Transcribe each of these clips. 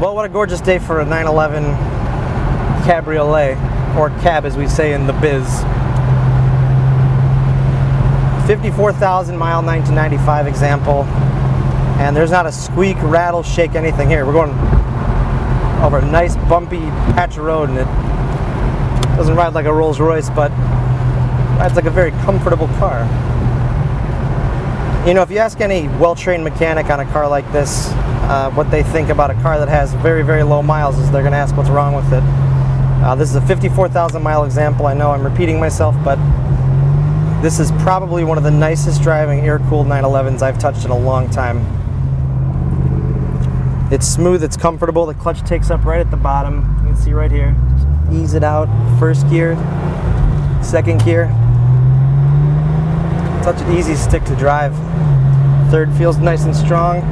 Well, what a gorgeous day for a 911 Cabriolet, or cab as we say in the biz. 54,000 mile 1995 example, and there's not a squeak, rattle, shake, anything here. We're going over a nice bumpy patch of road, and it doesn't ride like a Rolls Royce, but rides like a very comfortable car. You know, if you ask any well-trained mechanic on a car like this what they think about a car that has very, very low miles, is they're going to ask what's wrong with it. This is a 54,000 mile example. I know I'm repeating myself, but this is probably one of the nicest driving air-cooled 911s I've touched in a long time. It's smooth, it's comfortable. The clutch takes up right at the bottom. You can see right here. Just ease it out. First gear, second gear. Such an easy stick to drive. Third feels nice and strong.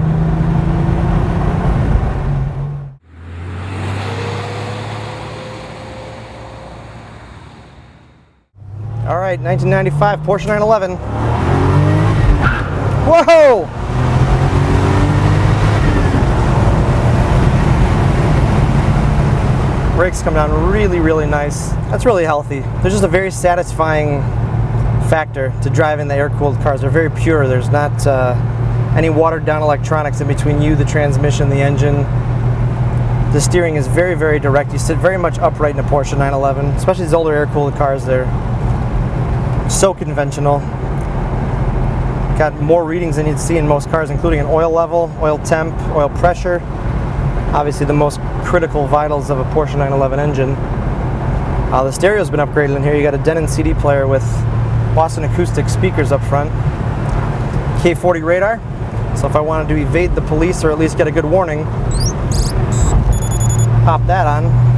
All right, 1995 Porsche 911. Whoa! Brakes come down really, really nice. That's really healthy. There's just a very satisfying factor to driving the air-cooled cars. They're very pure. There's not any watered-down electronics in between you, the transmission, the engine. The steering is very, very direct. You sit very much upright in a Porsche 911, especially these older air-cooled cars. They're so conventional. Got more readings than you'd see in most cars, including an oil level, oil temp, oil pressure. Obviously the most critical vitals of a Porsche 911 engine. The stereo's been upgraded in here. You got a Denon CD player with Boston Acoustic speakers up front. K40 radar. So if I wanted to evade the police or at least get a good warning, pop that on.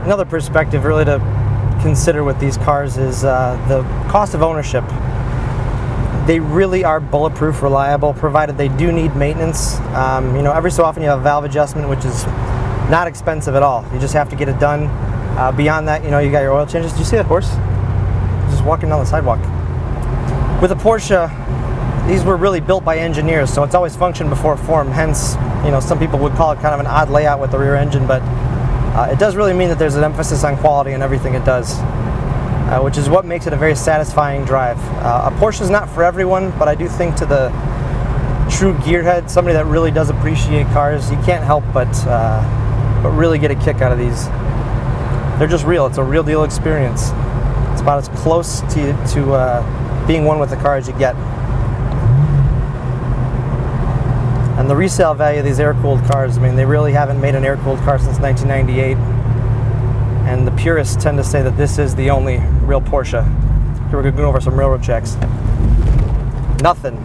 Another perspective really to consider with these cars is the cost of ownership. They really are bulletproof, reliable, provided they do need maintenance. You know, every so often you have a valve adjustment, which is not expensive at all. You just have to get it done. Beyond that, you know, you got your oil changes. Did you see that horse? Just walking down the sidewalk. With a Porsche, these were really built by engineers, so it's always function before form. Hence, you know, some people would call it kind of an odd layout with the rear engine, but it does really mean that there's an emphasis on quality in everything it does, which is what makes it a very satisfying drive. A Porsche is not for everyone, but I do think to the true gearhead, somebody that really does appreciate cars, you can't help but really get a kick out of these. They're just real. It's a real deal experience. It's about as close to being one with the car as you get. And the resale value of these air-cooled cars, I mean, they really haven't made an air-cooled car since 1998. And the purists tend to say that this is the only real Porsche. Here we're going to go over some railroad checks. Nothing.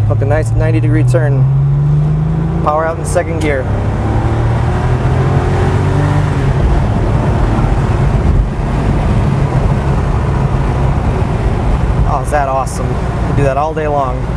Hook a nice 90-degree turn. Power out in second gear. Oh, is that awesome? We'll do that all day long.